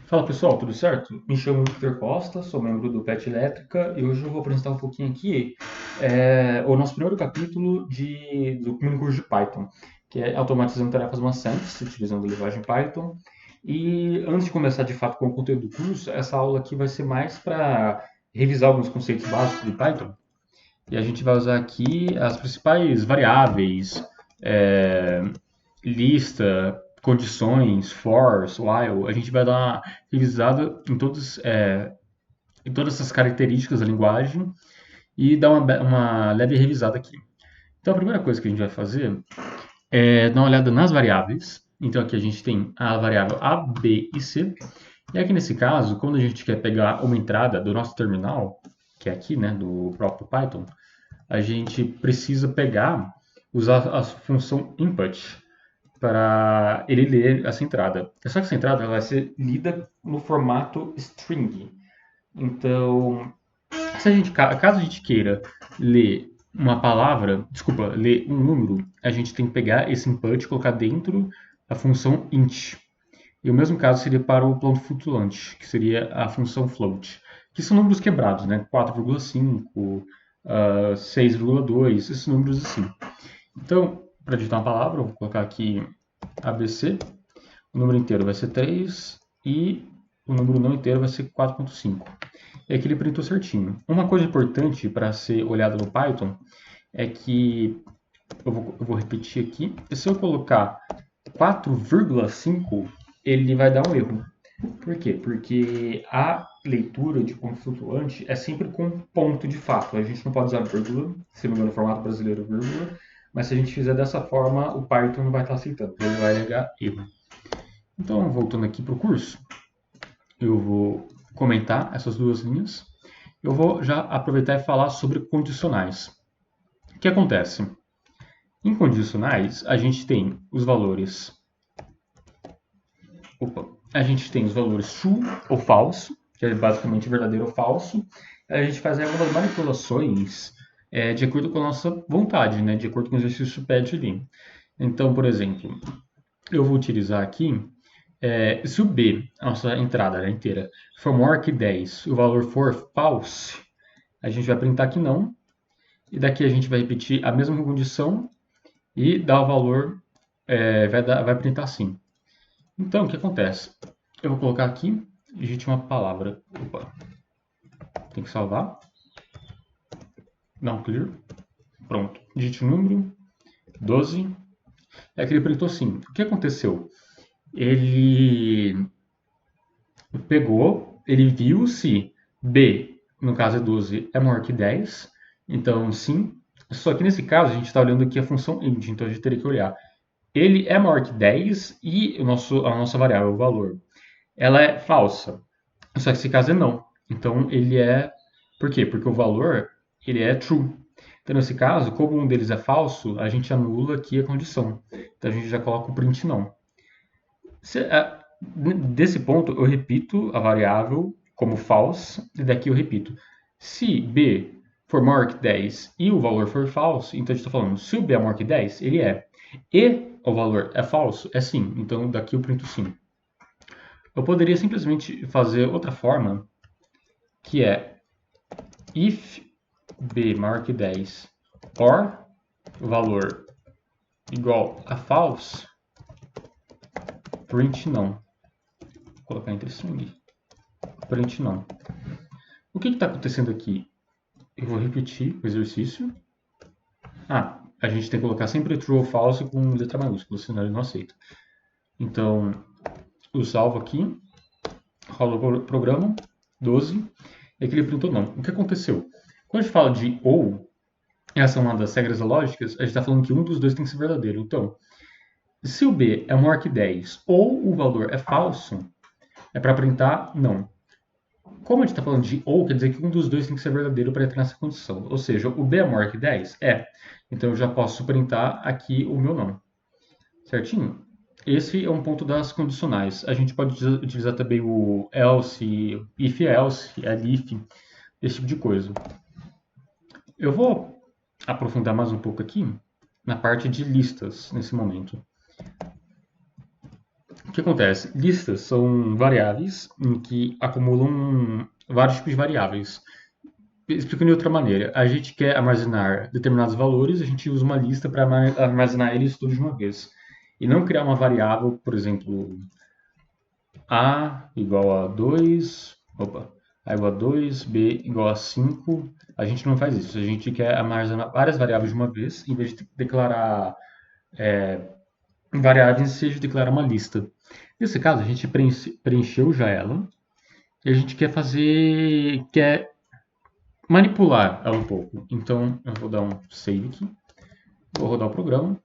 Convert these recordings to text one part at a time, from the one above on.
Fala pessoal, tudo certo? Me chamo Victor Costa, sou membro do PET Elétrica e hoje eu vou apresentar um pouquinho aqui o nosso primeiro capítulo do primeiro curso de Python, que é automatizando tarefas maçantes utilizando a linguagem Python. E antes de começar de fato com o conteúdo do curso, essa aula aqui vai ser mais para revisar alguns conceitos básicos de Python. E a gente vai usar aqui as principais variáveis, é, lista, condições, for, while. A gente vai dar uma revisada em todas essas características da linguagem e dar uma leve revisada aqui. Então, a primeira coisa que a gente vai fazer é dar uma olhada nas variáveis. Então, aqui a gente tem a variável A, B e C. E aqui nesse caso, quando a gente quer pegar uma entrada do nosso terminal, que é aqui, né, do próprio Python, a gente precisa usar a função input para ele ler essa entrada. Só que essa entrada ela vai ser lida no formato string. Então, caso a gente queira ler um número, a gente tem que pegar esse input e colocar dentro da função int. E o mesmo caso seria para o ponto flutuante, que seria a função float, que são números quebrados, né? 4,5, 6,2, esses números assim. Então, para digitar uma palavra, eu vou colocar aqui ABC, o número inteiro vai ser 3 e o número não inteiro vai ser 4,5. E aqui ele printou certinho. Uma coisa importante para ser olhada no Python é que, eu vou repetir aqui, se eu colocar 4,5, ele vai dar um erro. Por quê? Porque a leitura de ponto flutuante é sempre com ponto de fato. A gente não pode usar vírgula, se não me engano, no formato brasileiro, vírgula. Mas se a gente fizer dessa forma, o Python não vai estar aceitando, ele vai alegar erro. Então, voltando aqui para o curso, eu vou comentar essas duas linhas. Eu vou já aproveitar e falar sobre condicionais. O que acontece? Em condicionais, a gente tem os valores. A gente tem os valores true ou falso, que é basicamente verdadeiro ou falso. A gente faz algumas manipulações de acordo com a nossa vontade, né? De acordo com o exercício pede ali. Então, por exemplo, eu vou utilizar aqui, se o B, a nossa entrada né, inteira, for maior que 10 e o valor for false, a gente vai printar que não. E daqui a gente vai repetir a mesma condição e dar o valor, vai printar sim. Então, o que acontece? Eu vou colocar aqui, digite uma palavra. Opa, tem que salvar. Dá um clear. Pronto. Digite o número, 12. É que ele printou sim. O que aconteceu? Ele ele viu se B, no caso é 12, é maior que 10. Então, sim. Só que nesse caso, a gente está olhando aqui a função int, então a gente teria que olhar. Ele é maior que 10 e a nossa variável, o valor, ela é falsa. Só que esse caso é não. Então, ele é... Por quê? Porque o valor, ele é true. Então, nesse caso, como um deles é falso, a gente anula aqui a condição. Então, a gente já coloca o print não. Desse ponto, eu repito a variável como false, e daqui eu repito. Se B for maior que 10 e o valor for falso, então a gente está falando, se o B é maior que 10, ele é. E o valor é falso, é sim. Então daqui eu printo sim. Eu poderia simplesmente fazer outra forma, que é if B maior que 10 or o valor igual a false, print não. Vou colocar entre string. Print não. O que está acontecendo aqui? Eu vou repetir o exercício. A gente tem que colocar sempre true ou false com letra maiúscula, senão ele não aceita. Então, eu salvo aqui, rolo o programa, 12, e aqui ele printou não. O que aconteceu? Quando a gente fala de ou, essa é uma das regras lógicas, a gente está falando que um dos dois tem que ser verdadeiro. Então, se o B é maior que 10 ou o valor é falso, é para printar não. Como a gente está falando de ou, quer dizer que um dos dois tem que ser verdadeiro para entrar nessa condição. Ou seja, o B é maior que 10? É. Então eu já posso printar aqui o meu não. Certinho? Esse é um ponto das condicionais. A gente pode utilizar também o else, if else, elif, esse tipo de coisa. Eu vou aprofundar mais um pouco aqui na parte de listas nesse momento. O que acontece? Listas são variáveis em que acumulam vários tipos de variáveis. Explicando de outra maneira, a gente quer armazenar determinados valores, a gente usa uma lista para armazenar eles todos de uma vez. E não criar uma variável, por exemplo, A igual a 2, opa, A igual a 2, B igual a 5. A gente não faz isso. A gente quer armazenar várias variáveis de uma vez, em vez de declarar variáveis, seja declarar uma lista. Nesse caso, a gente preencheu já ela e a gente quer manipular ela um pouco. Então, eu vou dar um save aqui, vou rodar o programa.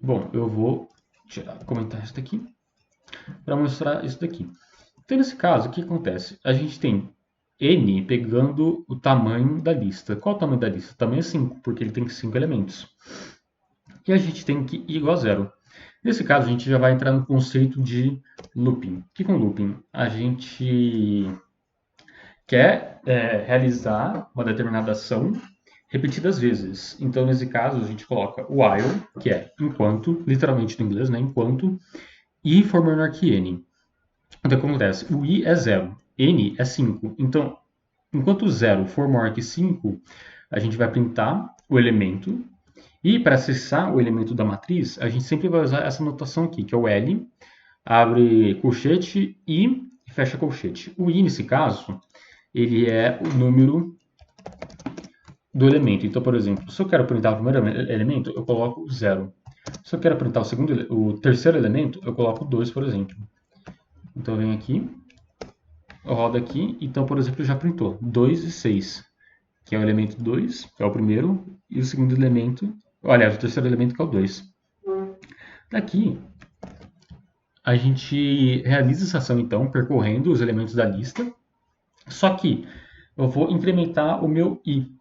Bom, eu vou comentar isso daqui para mostrar isso daqui. Então, nesse caso, o que acontece? A gente tem n pegando o tamanho da lista. Qual é o tamanho da lista? O tamanho é 5, porque ele tem 5 elementos. E a gente tem que ir igual a zero. Nesse caso, a gente já vai entrar no conceito de looping. O que é um looping? A gente quer realizar uma determinada ação repetidas vezes. Então, nesse caso, a gente coloca while, que é enquanto, literalmente no inglês, né? Enquanto, e for menor que n. Então, o que acontece? O i é 0, n é 5. Então, enquanto 0 for maior que 5, a gente vai printar o elemento. E para acessar o elemento da matriz, a gente sempre vai usar essa notação aqui, que é o L, abre colchete e fecha colchete. O i, nesse caso, ele é o número do elemento. Então, por exemplo, se eu quero printar o primeiro elemento, eu coloco 0. Se eu quero printar o terceiro elemento, eu coloco 2, por exemplo. Então, eu venho aqui, eu rodo aqui, então, por exemplo, já printou 2 e 6, que é o elemento 2, que é o primeiro, e o segundo elemento, aliás, o terceiro elemento, que é o 2. Daqui, a gente realiza essa ação, então, percorrendo os elementos da lista, só que eu vou incrementar o meu i,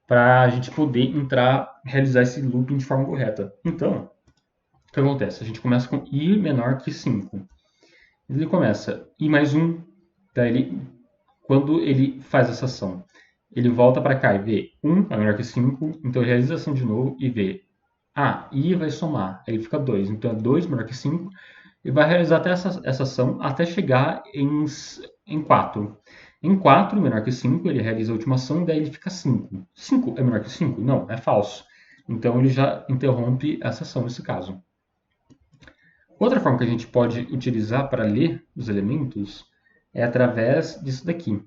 para a gente poder realizar esse looping de forma correta. Então, o que acontece? A gente começa com i menor que 5. Ele começa i mais 1, daí quando ele faz essa ação, ele volta para cá e vê 1 é menor que 5, então ele realiza a ação de novo e vê i vai somar, aí fica 2, então é 2 menor que 5, e vai realizar até essa ação até chegar em 4. Em 4, menor que 5, ele realiza a última ação e daí ele fica 5. 5 é menor que 5? Não, é falso. Então ele já interrompe essa ação nesse caso. Outra forma que a gente pode utilizar para ler os elementos é através disso daqui.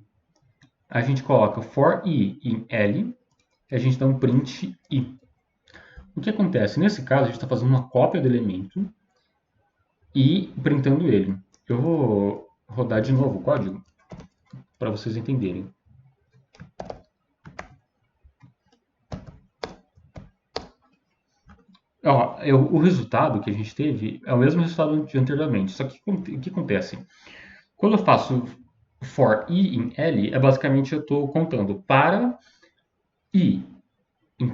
A gente coloca for i em L e a gente dá um print i. O que acontece? Nesse caso, a gente está fazendo uma cópia do elemento e printando ele. Eu vou rodar de novo o código para vocês entenderem. O resultado que a gente teve é o mesmo resultado de anteriormente, só que o que acontece? Quando eu faço for i em L, é basicamente eu estou contando para i em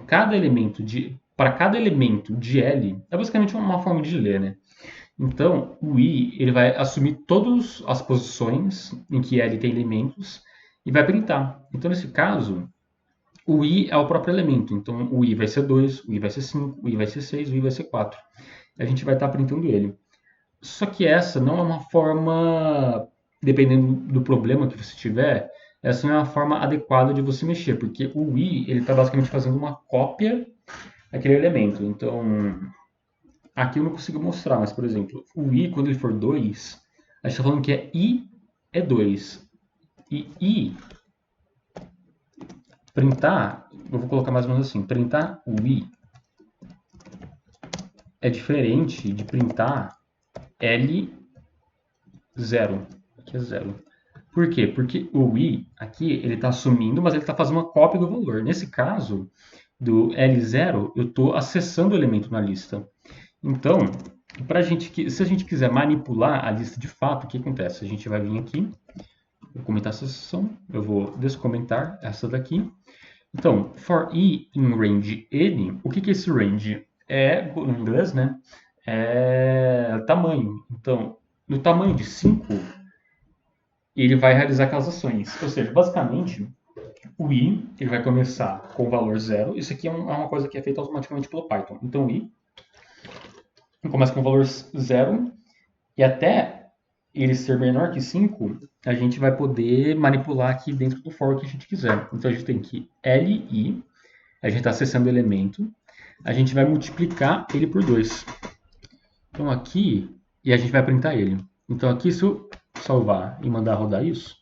para cada elemento de L, é basicamente uma forma de ler, né? Então, o i ele vai assumir todas as posições em que L tem elementos e vai printar. Então, nesse caso, o i é o próprio elemento. Então, o i vai ser 2, o i vai ser 5, o i vai ser 6, o i vai ser 4. A gente vai estar printando ele. Só que essa não é uma forma, dependendo do problema que você tiver, essa não é uma forma adequada de você mexer, porque o i ele está basicamente fazendo uma cópia daquele elemento. Então, aqui eu não consigo mostrar, mas, por exemplo, o i, quando ele for 2, a gente está falando que i é 2. E i, printar, eu vou colocar mais ou menos assim, printar o i é diferente de printar L0. Aqui é 0. Por quê? Porque o i aqui ele está assumindo, mas ele está fazendo uma cópia do valor. Nesse caso, do L0, eu estou acessando o elemento na lista. Então, se a gente quiser manipular a lista de fato, o que acontece? A gente vai vir aqui, vou comentar essa seção, eu vou descomentar essa daqui. Então, for i in range n, o que é esse range? É, no inglês, né? É tamanho. Então, no tamanho de 5, ele vai realizar aquelas ações. Ou seja, basicamente, o i ele vai começar com o valor 0. Isso aqui é uma coisa que é feita automaticamente pelo Python. Então, o i começa com o valor 0 e até ele ser menor que 5, a gente vai poder manipular aqui dentro do for o que a gente quiser. Então a gente tem aqui li, a gente está acessando o elemento, a gente vai multiplicar ele por 2. Então aqui, e a gente vai printar ele. Então aqui, se eu salvar e mandar rodar isso,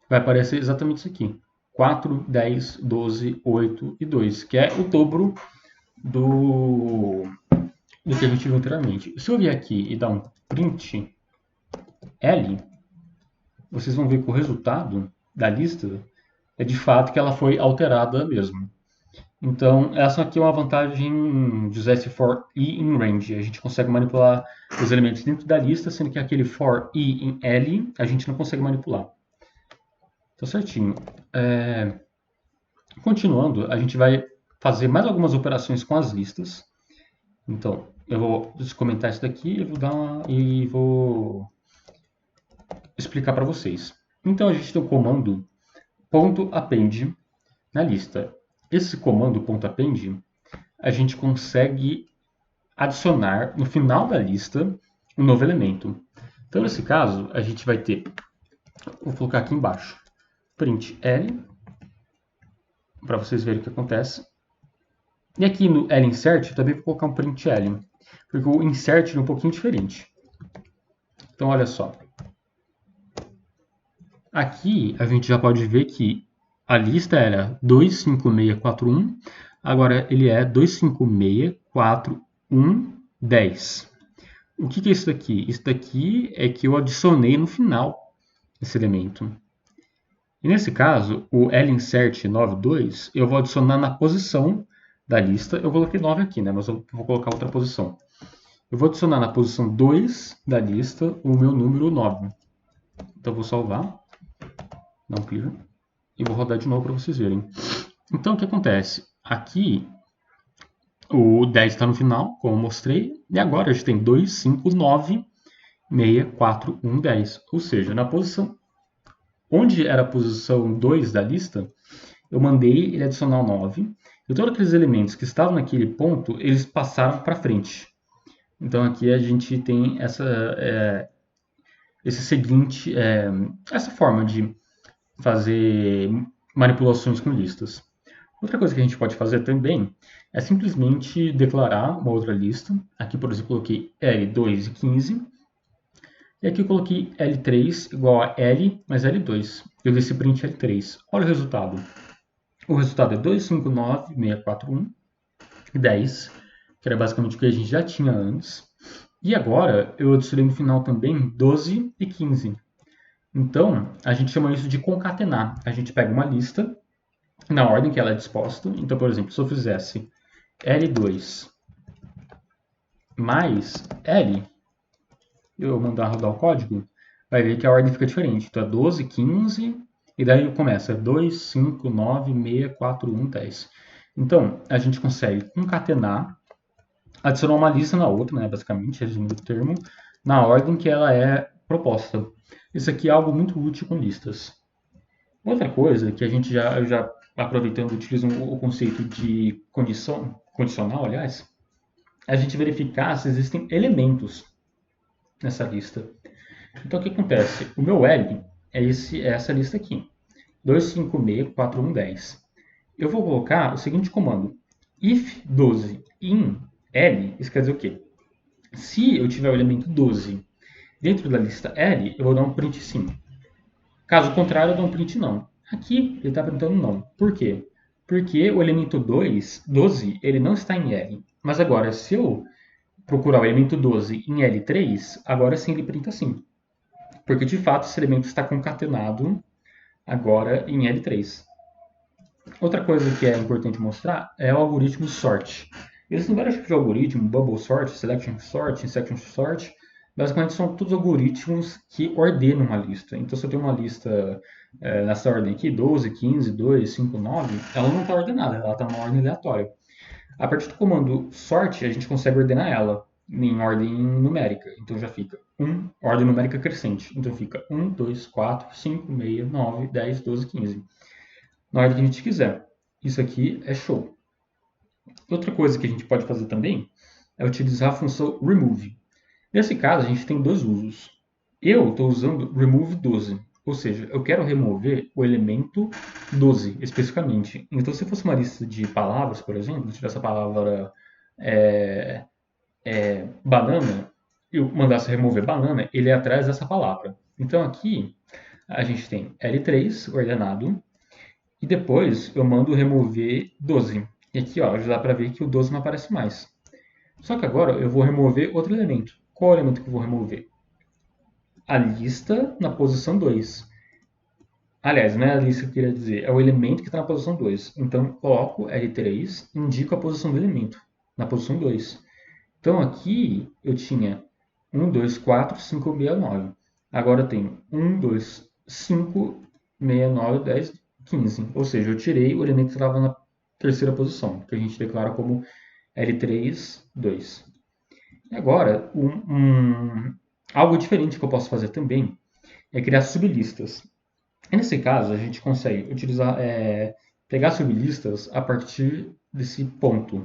vai aparecer exatamente isso aqui. 4, 10, 12, 8 e 2, que é o dobro do que a gente viu anteriormente. Se eu vier aqui e dar um print L, vocês vão ver que o resultado da lista é de fato que ela foi alterada mesmo. Então, essa aqui é uma vantagem de usar esse for i in range. A gente consegue manipular os elementos dentro da lista, sendo que aquele for i in L a gente não consegue manipular. Tá certinho. Continuando, a gente vai fazer mais algumas operações com as listas. Então, eu vou comentar isso daqui e vou explicar para vocês. Então, a gente tem o comando .append na lista. Esse comando .append, a gente consegue adicionar no final da lista um novo elemento. Então, nesse caso, a gente vai ter, vou colocar aqui embaixo, print L, para vocês verem o que acontece. E aqui no L-insert, eu também vou colocar um print L, porque o insert é um pouquinho diferente. Então, olha só. Aqui, a gente já pode ver que a lista era 25641, agora ele é 2564110. O que é isso daqui? Isso daqui é que eu adicionei no final esse elemento. E nesse caso, o linsert 92, eu vou adicionar na posição da lista. Eu coloquei 9 aqui, né? Mas eu vou colocar outra posição. Eu vou adicionar na posição 2 da lista o meu número 9. Então eu vou salvar, dar um clear, e vou rodar de novo para vocês verem. Então o que acontece? Aqui o 10 está no final, como eu mostrei, e agora a gente tem 2, 5, 9, 6, 4, 1, 10. Ou seja, na posição onde era a posição 2 da lista, eu mandei ele adicionar o 9, e todos aqueles elementos que estavam naquele ponto, eles passaram para frente. Então aqui a gente tem essa forma de fazer manipulações com listas. Outra coisa que a gente pode fazer também é simplesmente declarar uma outra lista. Aqui, por exemplo, eu coloquei L2 e 15. E aqui eu coloquei L3 igual a L mais L2. Eu dei esse print L3. Olha o resultado. O resultado é 259.641 e 10, que era basicamente o que a gente já tinha antes. E agora eu adicionei no final também 12 e 15. Então, a gente chama isso de concatenar. A gente pega uma lista na ordem que ela é disposta. Então, por exemplo, se eu fizesse L2 mais L, eu mandar rodar o código, vai ver que a ordem fica diferente. Então é 12, 15, e daí começa 2, 5, 9, 6, 4, 1, 10. Então, a gente consegue concatenar, adicionar uma lista na outra, né, basicamente, resumindo o termo, na ordem que ela é proposta. Isso aqui é algo muito útil com listas. Outra coisa que a gente já aproveitando, utiliza o conceito de condicional, aliás, é a gente verificar se existem elementos nessa lista. Então, o que acontece? O meu L é essa lista aqui, 2564110. Eu vou colocar o seguinte comando, if 12 in L, isso quer dizer o quê? Se eu tiver o elemento 12 dentro da lista L, eu vou dar um print sim. Caso contrário, eu dou um print não. Aqui ele está printando não. Por quê? Porque o elemento 12, ele não está em L. Mas agora, se eu procurar o elemento 12 em L3, agora sim ele printa sim. Porque de fato esse elemento está concatenado agora em L3. Outra coisa que é importante mostrar é o algoritmo sort. Existem vários tipos de algoritmo, bubble sort, selection sort, section sort. Basicamente são todos algoritmos que ordenam uma lista. Então se eu tenho uma lista nessa ordem aqui, 12, 15, 2, 5, 9, ela não está ordenada, ela está numa ordem aleatória. A partir do comando sort, a gente consegue ordenar ela em ordem numérica. Então já fica ordem numérica crescente. Então fica 1, 2, 4, 5, 6, 9, 10, 12, 15. Na ordem que a gente quiser. Isso aqui é show. Outra coisa que a gente pode fazer também é utilizar a função remove. Nesse caso, a gente tem dois usos. Eu estou usando remove 12, ou seja, eu quero remover o elemento 12 especificamente. Então, se fosse uma lista de palavras, por exemplo, se tivesse a palavra é, banana, eu mandasse remover banana, ele é atrás dessa palavra. Então, aqui a gente tem L3 ordenado, e depois eu mando remover 12. E aqui ó, já dá para ver que o 12 não aparece mais. Só que agora eu vou remover outro elemento. Qual é o elemento que eu vou remover? A lista na posição 2. Aliás, não é a lista que eu queria dizer, é o elemento que está na posição 2. Então, coloco L3, indico a posição do elemento, na posição 2. Então, aqui eu tinha 1, 2, 4, 5, 6, 9. Agora eu tenho 1, 2, 5, 6, 9, 10, 15. Ou seja, eu tirei o elemento que estava na terceira posição, que a gente declara como L3, 2. E agora, algo diferente que eu posso fazer também é criar sublistas. E nesse caso, a gente consegue utilizar, pegar sublistas a partir desse ponto.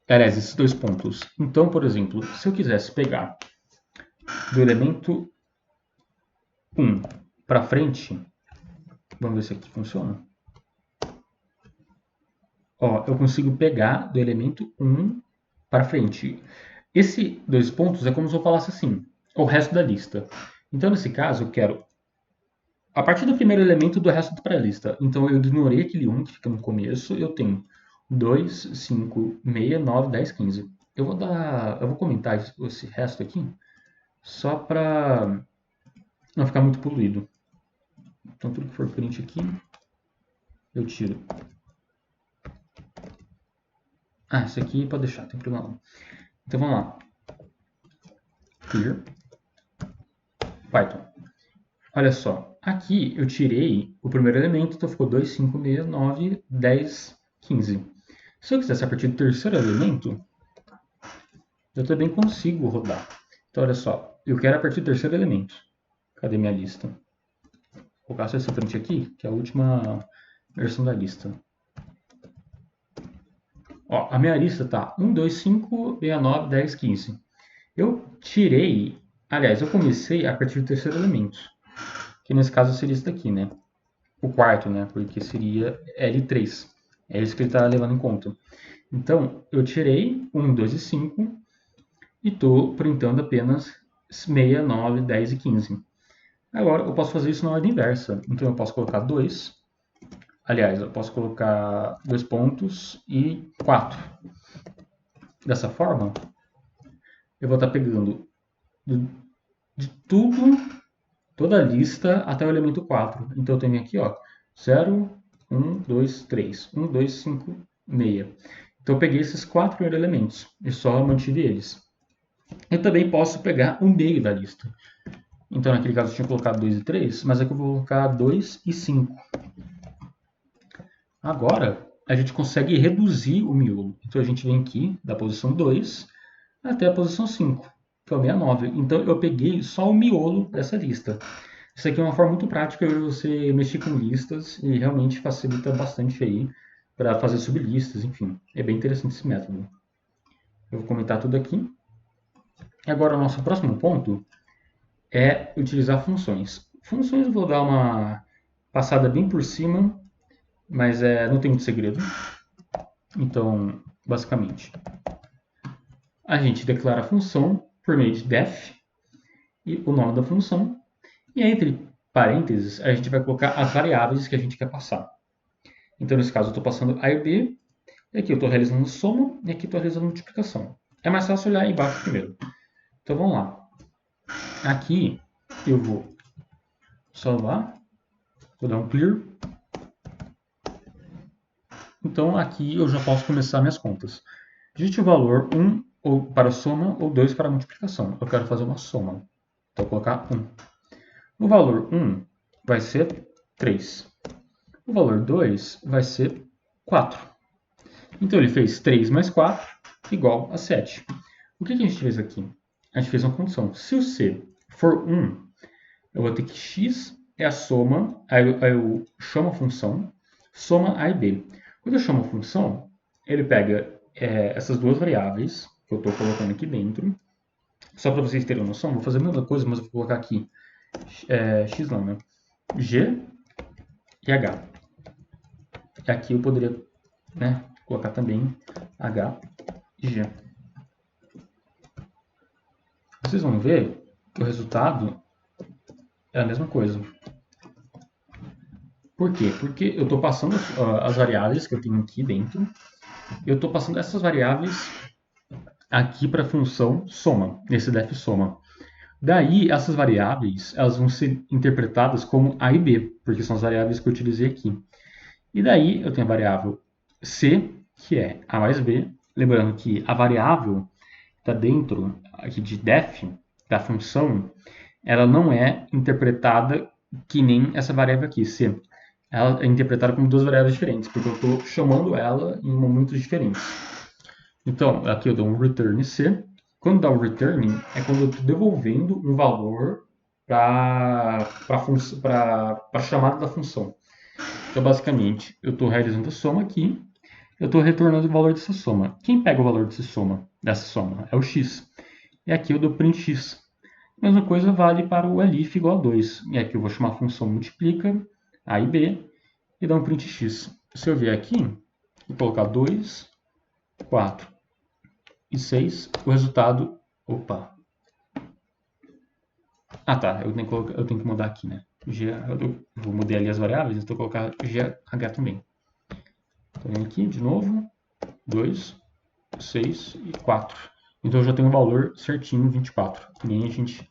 Aliás, esses dois pontos. Então, por exemplo, se eu quisesse pegar do elemento 1 para frente, vamos ver se aqui funciona. Ó, eu consigo pegar do elemento 1 para frente. Esse dois pontos é como se eu falasse assim, o resto da lista. Então, nesse caso, eu quero a partir do primeiro elemento do resto da lista. Então, eu ignorei aquele 1 que fica no começo, eu tenho 2, 5, 6, 9, 10, 15. Eu vou comentar esse resto aqui, só para não ficar muito poluído. Então, tudo que for print aqui, eu tiro. Ah, esse aqui pode deixar, não tem problema não. Então, vamos lá. Clear. Python. Olha só, aqui eu tirei o primeiro elemento, então ficou 2, 5, 6, 9, 10, 15. Se eu quisesse a partir do terceiro elemento, eu também consigo rodar. Então, olha só, eu quero a partir do terceiro elemento. Cadê minha lista? Vou colocar só esse print aqui, que é a última versão da lista. Ó, a minha lista tá 1, 2, 5, 6, 9, 10, 15. Eu tirei, aliás, eu comecei a partir do terceiro elemento, que nesse caso seria esse daqui, né? O quarto, né? Porque seria L3. É isso que ele está levando em conta. Então, eu tirei 1, 2 e 5 e estou printando apenas 6, 9, 10 e 15. Agora, eu posso fazer isso na ordem inversa. Então, eu posso colocar 2. Aliás, eu posso colocar 2 pontos e 4. Dessa forma, eu vou estar pegando de tudo, toda a lista até o elemento 4. Então, eu tenho aqui, ó, 0, 1, 2, 3. 1, 2, 5, 6. Então, eu peguei esses 4 elementos e só mantive eles. Eu também posso pegar o meio da lista. Então, naquele caso, eu tinha colocado 2 e 3, mas aqui eu vou colocar 2 e 5. Agora, a gente consegue reduzir o miolo. Então, a gente vem aqui da posição 2 até a posição 5, que é o 69. Então, eu peguei só o miolo dessa lista. Isso aqui é uma forma muito prática de você mexer com listas e realmente facilita bastante aí para fazer sublistas, enfim. É bem interessante esse método. Eu vou comentar tudo aqui. Agora, o nosso próximo ponto é utilizar funções. Funções eu vou dar uma passada bem por cima, mas não tem muito segredo. Então, basicamente, a gente declara a função por meio de def e o nome da função. E entre parênteses, a gente vai colocar as variáveis que a gente quer passar. Então, nesse caso, eu estou passando A e B, e aqui eu estou realizando soma, e aqui eu estou realizando multiplicação. É mais fácil olhar embaixo primeiro. Então, vamos lá. Aqui, eu vou salvar, vou dar um clear. Então, aqui eu já posso começar minhas contas. Digite o valor 1 para soma ou 2 para multiplicação. Eu quero fazer uma soma. Então, vou colocar 1. O valor 1 vai ser 3. O valor 2 vai ser 4. Então, ele fez 3 mais 4 igual a 7. O que a gente fez aqui? A gente fez uma condição. Se o C for 1, eu vou ter que x é a soma, aí eu chamo a função, soma A e B. Quando eu chamo a função, ele pega essas duas variáveis, que eu estou colocando aqui dentro. Só para vocês terem noção, vou fazer a mesma coisa, mas vou colocar aqui x não, né? G e H. E aqui eu poderia, né, colocar também H e G. Vocês vão ver que o resultado é a mesma coisa. Por quê? Porque eu estou passando as variáveis que eu tenho aqui dentro, eu estou passando essas variáveis aqui para a função soma, nesse def soma. Daí, essas variáveis elas vão ser interpretadas como A e B, porque são as variáveis que eu utilizei aqui. E daí, eu tenho a variável C, que é A mais B. Lembrando que a variável está dentro aqui de def, da função, ela não é interpretada que nem essa variável aqui, C. Ela é interpretada como duas variáveis diferentes, porque eu estou chamando ela em momentos diferentes. Então, aqui eu dou um return C. Quando dá o return, é quando eu estou devolvendo um valor para a chamada da função. Então, basicamente, eu estou realizando a soma aqui, eu estou retornando o valor dessa soma. Quem pega o valor dessa soma? É o x. E aqui eu dou print x. A mesma coisa vale para o elif igual a 2. E aqui eu vou chamar a função multiplica, A e B, e dar um print x. Se eu vier aqui e colocar 2, 4 e 6, o resultado... Opa! Ah, tá. Eu tenho que mudar aqui, né? Eu vou mudar ali as variáveis, então vou colocar GH também. Então, vem aqui de novo. 2, 6 e 4. Então eu já tenho o valor certinho, 24, que nem a gente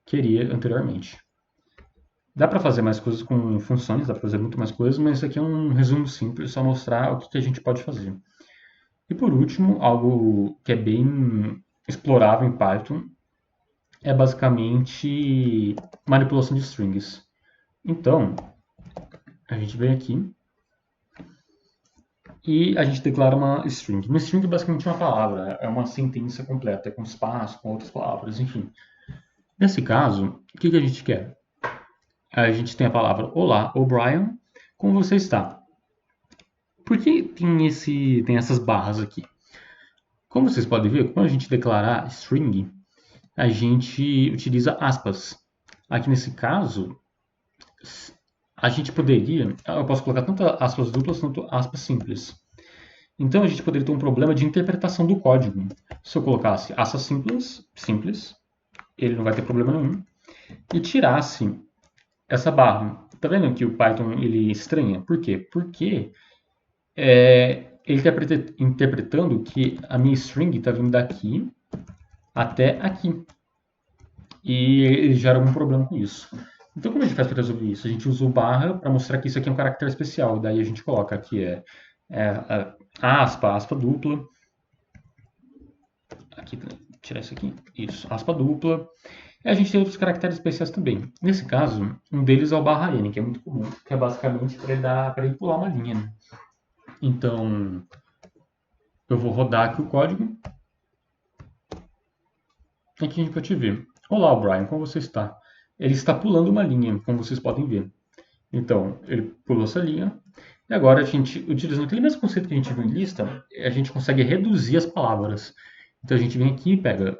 queria anteriormente. Dá para fazer mais coisas com funções, dá para fazer muito mais coisas, mas isso aqui é um resumo simples, só mostrar o que a gente pode fazer. E por último, algo que é bem explorável em Python é basicamente manipulação de strings. Então, a gente vem aqui e a gente declara uma string. Uma string é basicamente uma palavra, é uma sentença completa, com espaço, com outras palavras, enfim. Nesse caso, o que a gente quer? A gente tem a palavra Olá, O'Brien, como você está? Por que tem essas barras aqui? Como vocês podem ver, quando a gente declarar string, a gente utiliza aspas. Aqui nesse caso, a gente poderia, eu posso colocar tanto aspas duplas quanto aspas simples. Então a gente poderia ter um problema de interpretação do código. Se eu colocasse aspas simples, ele não vai ter problema nenhum, e tirasse essa barra. Tá vendo que o Python ele estranha? Por quê? Porque ele está interpretando que a minha string está vindo daqui até aqui. E ele gera algum problema com isso. Então, como a gente faz para resolver isso? A gente usa o barra para mostrar que isso aqui é um caractere especial. Daí a gente coloca aqui aspa dupla. Aqui, tirar isso aqui. Isso, aspa dupla. E a gente tem outros caracteres especiais também. Nesse caso, um deles é o barra N, que é muito comum, que é basicamente para ele pular uma linha. Né? Então, eu vou rodar aqui o código. Aqui a gente pode ver. Olá, Brian, como você está? Ele está pulando uma linha, como vocês podem ver. Então, ele pulou essa linha. E agora, a gente, utilizando aquele mesmo conceito que a gente viu em lista, a gente consegue reduzir as palavras. Então, a gente vem aqui e pega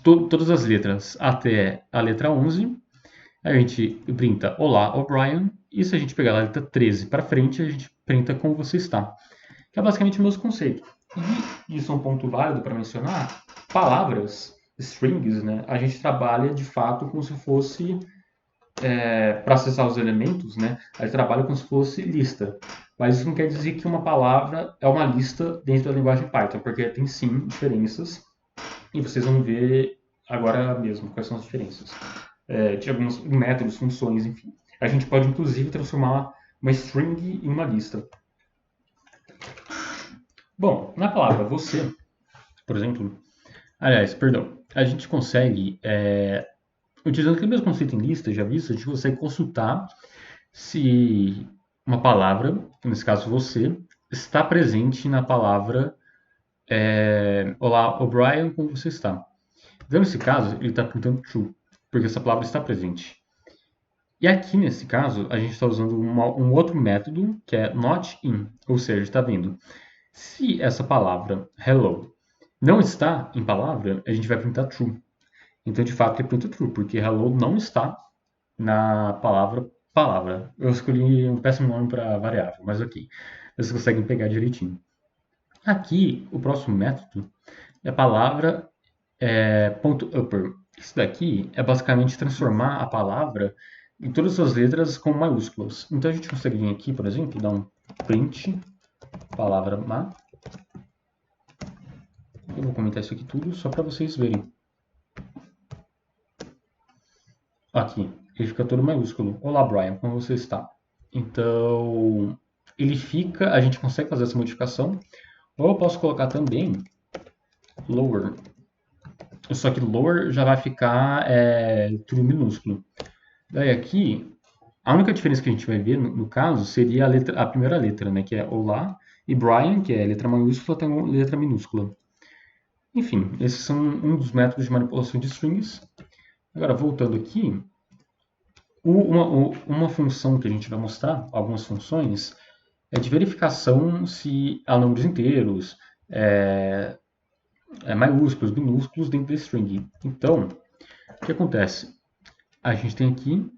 todas as letras até a letra 11. Aí a gente printa Olá, O'Brien. E se a gente pegar a letra 13 para frente, a gente printa como você está. Que é basicamente o mesmo conceito. E isso é um ponto válido para mencionar. Palavras, strings, né? A gente trabalha de fato como se fosse, para acessar os elementos, né? A gente trabalha como se fosse lista. Mas isso não quer dizer que uma palavra é uma lista dentro da linguagem Python, porque tem sim diferenças. E vocês vão ver agora mesmo quais são as diferenças. De alguns métodos, funções, enfim. A gente pode inclusive transformar uma string em uma lista. Bom, na palavra você, por exemplo, a gente consegue, utilizando aquele mesmo conceito em lista, já visto, a gente consegue consultar se uma palavra, nesse caso você, está presente na palavra Olá, O'Brien, como você está? Então, nesse caso, ele está printando true, porque essa palavra está presente. E aqui, nesse caso, a gente está usando um outro método, que é not in, ou seja, está vendo. Se essa palavra hello não está em palavra, a gente vai printar true. Então, de fato, ele printa true, porque hello não está na palavra. Eu escolhi um péssimo nome para variável, mas ok. Vocês conseguem pegar direitinho. Aqui, o próximo método é a palavra .upper. Isso daqui é basicamente transformar a palavra em todas as letras com maiúsculas. Então a gente consegue vir aqui, por exemplo, dar um print palavra má. Eu vou comentar isso aqui tudo só para vocês verem. Aqui, ele fica todo maiúsculo. Olá, Brian, como você está? Então, ele fica, a gente consegue fazer essa modificação. Ou eu posso colocar também lower. Só que lower já vai ficar tudo minúsculo. Daí aqui, a única diferença que a gente vai ver, no caso, seria a primeira letra, né? Que é olá. E Brian, que é letra maiúscula, tem letra minúscula. Enfim, esses são um dos métodos de manipulação de strings. Agora, voltando aqui, uma função que a gente vai mostrar, algumas funções, é de verificação se há números inteiros, maiúsculos, minúsculos dentro da string. Então, o que acontece? A gente tem aqui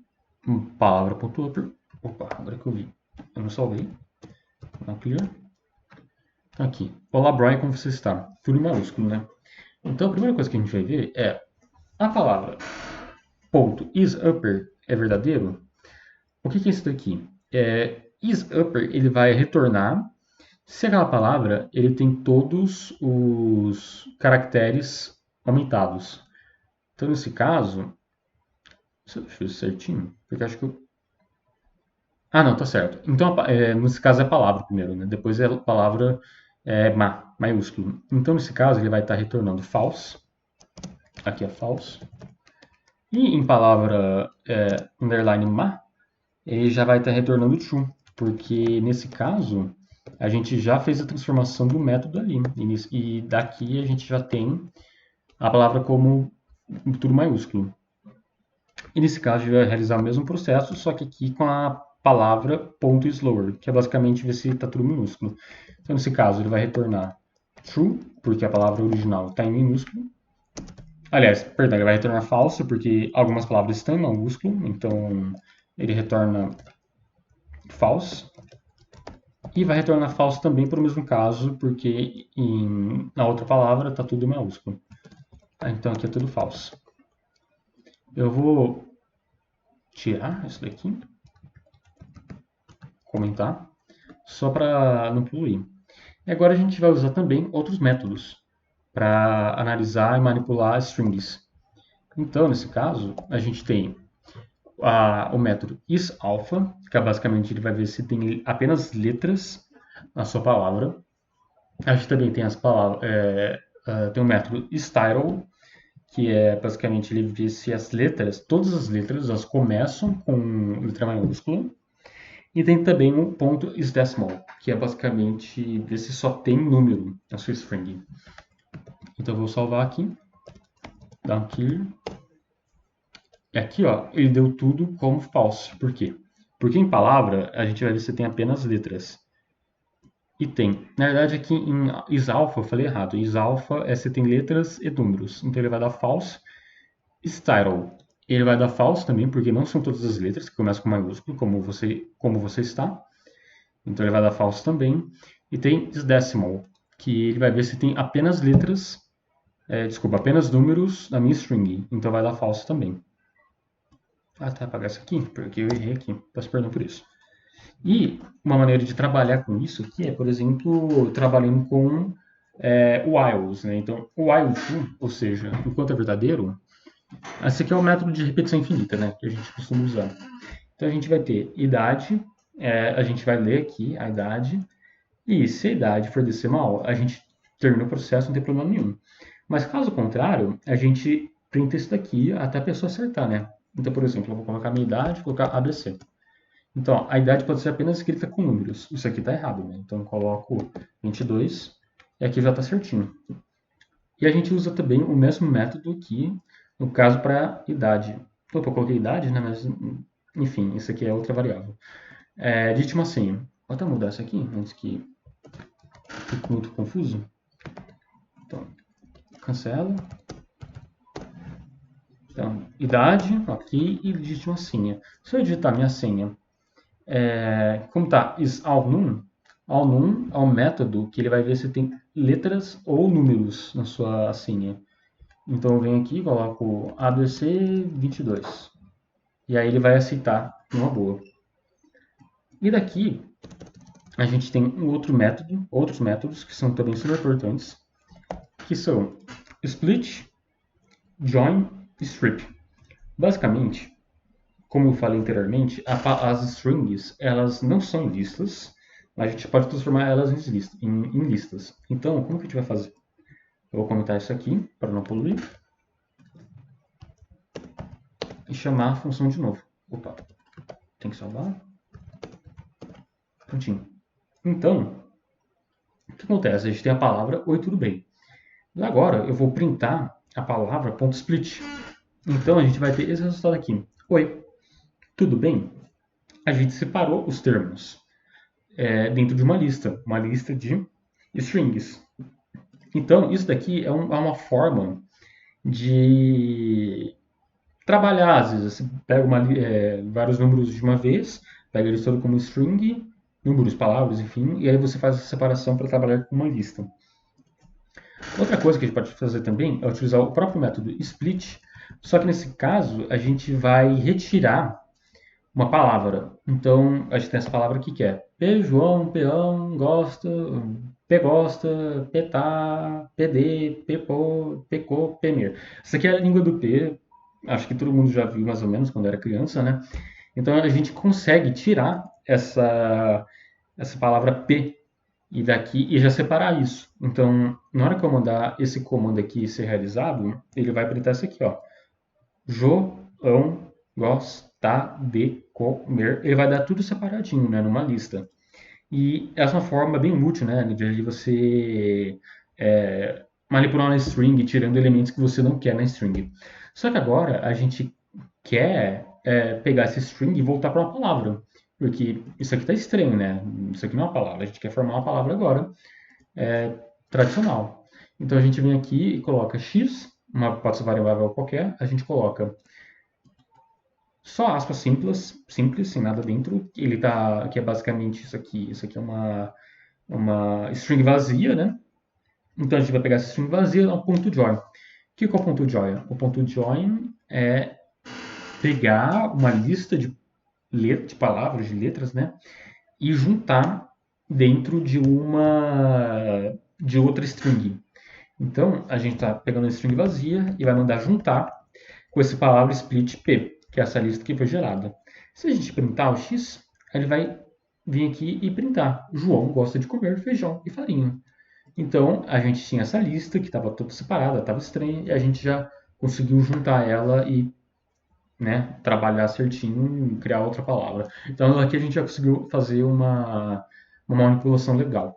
palavra.upper. Opa, agora que eu vi. Eu não salvei. Não clear. Aqui. Olá, Brian, como você está? Tudo em maiúsculo, né? Então, a primeira coisa que a gente vai ver é a palavra .isUpper é verdadeiro? O que é isso daqui? IsUpper ele vai retornar se aquela palavra ele tem todos os caracteres aumentados. Então, nesse caso, deixa eu ver certinho, porque acho que eu... Ah, não, tá certo. Então, nesse caso é a palavra primeiro, né? Depois é a palavra maiúsculo. Então, nesse caso, ele vai estar retornando false. Aqui é false. E em palavra underline ma, ele já vai estar retornando true, porque nesse caso a gente já fez a transformação do método ali. E daqui a gente já tem a palavra como tudo maiúsculo. E nesse caso a gente vai realizar o mesmo processo, só que aqui com a palavra .slower, que é basicamente ver se está tudo minúsculo. Então nesse caso ele vai retornar true, porque a palavra original está em minúsculo. Aliás, perdão, ele vai retornar falso, porque algumas palavras estão em maiúsculo, então ele retorna false. E vai retornar falso também para o mesmo caso, porque na outra palavra está tudo em maiúsculo. Então aqui é tudo falso. Eu vou tirar isso daqui, comentar, só para não poluir. E agora a gente vai usar também outros métodos para analisar e manipular strings. Então, nesse caso, a gente tem o método isAlpha, que basicamente ele vai ver se tem apenas letras na sua palavra. A gente também tem tem o método isTitle, que é basicamente ele vê se as letras, todas as letras, elas começam com letra maiúscula. E tem também o ponto isDecimal, que é basicamente ver se só tem número na sua string. Então eu vou salvar aqui, dar um clear. E aqui, ó, ele deu tudo como false. Por quê? Porque em palavra a gente vai ver se tem apenas letras. E tem. Na verdade, aqui em isAlpha eu falei errado. Isalpha é se tem letras e números. Então ele vai dar false. isTitle, ele vai dar false também, porque não são todas as letras que começam com maiúsculo, como você está. Então ele vai dar false também. E tem isDecimal, que ele vai ver se tem apenas letras, apenas números na minha string. Então vai dar false também. Até apagar isso aqui, porque eu errei aqui. Peço perdão por isso. E uma maneira de trabalhar com isso aqui é, por exemplo, trabalhando com whiles, né? Então, o while true, ou seja, enquanto é verdadeiro, esse aqui é o método de repetição infinita, né? Que a gente costuma usar. Então, a gente vai ter idade, a gente vai ler aqui a idade, e se a idade for decimal, a gente termina o processo, não tem problema nenhum. Mas caso contrário, a gente printa isso daqui até a pessoa acertar, né? Então, por exemplo, eu vou colocar minha idade, colocar ABC. Então, a idade pode ser apenas escrita com números. Isso aqui está errado, né? Então, eu coloco 22 e aqui já está certinho. E a gente usa também o mesmo método aqui, no caso, para idade. Opa, eu coloquei idade, né? Mas, enfim, isso aqui é outra variável. Digite uma senha. Vou até mudar isso aqui, antes que Ficou muito confuso. Então, cancela. Então, idade, ok, e digite uma senha. Se eu digitar minha senha, como está is all num é um método que ele vai ver se tem letras ou números na sua senha. Então eu venho aqui e coloco ABC22. E aí ele vai aceitar numa boa. E daqui a gente tem um outro método, outros métodos que são também super importantes, que são split, join e strip. Basicamente, como eu falei anteriormente, as strings elas não são listas, mas a gente pode transformar elas em listas. Então, como que a gente vai fazer? Eu vou comentar isso aqui para não poluir e chamar a função de novo. Opa, tem que salvar. Prontinho. Então, o que acontece? A gente tem a palavra oi, tudo bem. E agora eu vou printar a palavra .split. Então a gente vai ter esse resultado aqui. Oi, tudo bem? A gente separou os termos dentro de uma lista de strings. Então isso daqui é uma forma de trabalhar. Às vezes você pega vários números de uma vez, pega eles todos como string, números, palavras, enfim, e aí você faz essa separação para trabalhar com uma lista. Outra coisa que a gente pode fazer também é utilizar o próprio método split, só que nesse caso a gente vai retirar uma palavra. Então a gente tem essa palavra aqui que é P, João, peão, gosta, P gosta, petá, PD, pepô, pecô, pemer. Essa aqui é a língua do P, acho que todo mundo já viu mais ou menos quando era criança, né? Então a gente consegue tirar essa palavra P e daqui e já separar isso. Então, na hora que eu mandar esse comando aqui ser realizado, ele vai printar isso aqui, ó. João gosta de comer. Ele vai dar tudo separadinho, né, numa lista. E essa é uma forma bem útil, né, de você manipular uma string, tirando elementos que você não quer na string. Só que agora a gente quer pegar essa string e voltar para uma palavra. Porque isso aqui está estranho, né? Isso aqui não é uma palavra. A gente quer formar uma palavra agora tradicional. Então a gente vem aqui e coloca x, pode ser variável qualquer, a gente coloca só aspas simples, sem nada dentro. Ele tá, que é basicamente isso aqui. Isso aqui é uma string vazia, né? Então a gente vai pegar essa string vazia e dar um ponto join. O que é o ponto join? O ponto join é pegar uma lista de palavras, de letras, né? E juntar dentro de outra string. Então, a gente está pegando a string vazia e vai mandar juntar com essa palavra split p, que é essa lista que foi gerada. Se a gente printar o x, ele vai vir aqui e printar. João gosta de comer feijão e farinha. Então, a gente tinha essa lista que estava toda separada, estava estranha, e a gente já conseguiu juntar ela e trabalhar certinho e criar outra palavra. Então, aqui a gente já conseguiu fazer uma manipulação legal.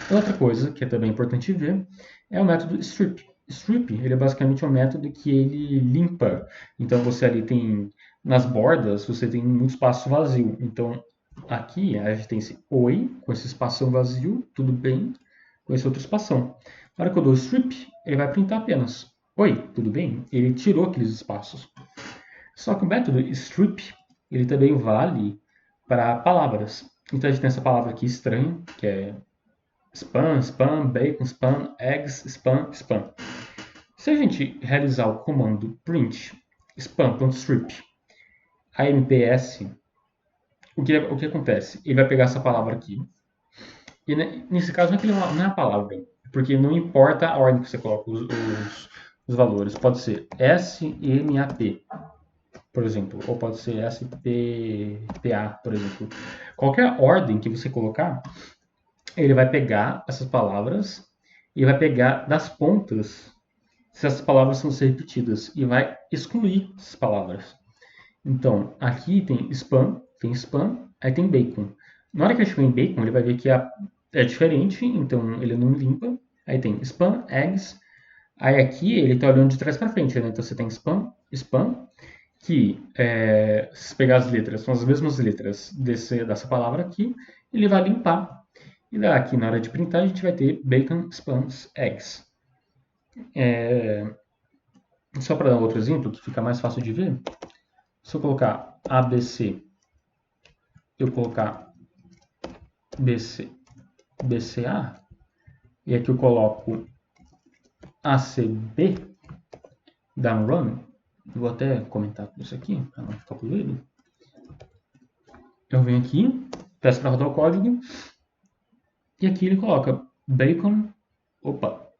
Outra coisa que é também importante ver é o método strip. Strip, ele é basicamente um método que ele limpa. Então você ali tem, nas bordas, você tem muito espaço vazio. Então aqui a gente tem esse oi, com esse espação vazio, tudo bem, com esse outro espação. Na hora que eu dou strip, ele vai printar apenas oi, tudo bem? Ele tirou aqueles espaços. Só que o método strip, ele também vale para palavras. Então a gente tem essa palavra aqui estranha, que é spam, spam, bacon, spam, eggs, spam, spam. Se a gente realizar o comando print spam.strip amps, o que acontece? Ele vai pegar essa palavra aqui, e nesse caso não é a palavra, porque não importa a ordem que você coloca os valores. Pode ser SMAP, por exemplo, ou pode ser SPA, por exemplo. Qualquer ordem que você colocar, ele vai pegar essas palavras e vai pegar das pontas se essas palavras vão ser repetidas e vai excluir essas palavras. Então, aqui tem spam, aí tem bacon. Na hora que ele chegar em bacon, ele vai ver que é diferente, então ele não limpa. Aí tem spam, eggs. Aí aqui ele está olhando de trás para frente, né? Então você tem spam, que se pegar as letras, são as mesmas letras dessa palavra aqui, ele vai limpar. E aqui na hora de printar a gente vai ter bacon, spans, eggs. Só para dar um outro exemplo que fica mais fácil de ver, se eu colocar ABC, eu colocar BC, BCA, e aqui eu coloco ACB, down run, vou até comentar tudo isso aqui para não ficar poluído. Eu venho aqui, peço para rodar o código, e aqui ele coloca bacon, opa,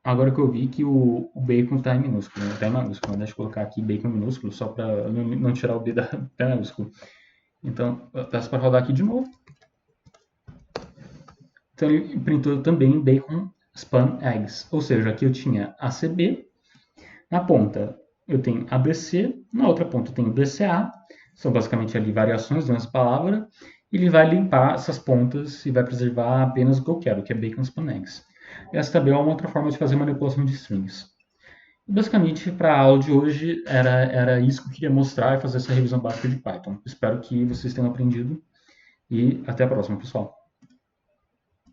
agora que eu vi que o bacon está em minúsculo, está em maiúsculo, deixa eu colocar aqui bacon minúsculo, só para não tirar o B da maiúsculo. Então, eu peço para rodar aqui de novo. Então, ele printou também bacon span eggs, ou seja, aqui eu tinha ACB, na ponta eu tenho ABC, na outra ponta eu tenho BCA, são basicamente ali variações de uma palavra, e ele vai limpar essas pontas e vai preservar apenas o que eu quero, que é bacon span eggs. Essa também é uma outra forma de fazer manipulação de strings. Basicamente, para a aula de hoje, era isso que eu queria mostrar e fazer essa revisão básica de Python. Espero que vocês tenham aprendido e até a próxima, pessoal.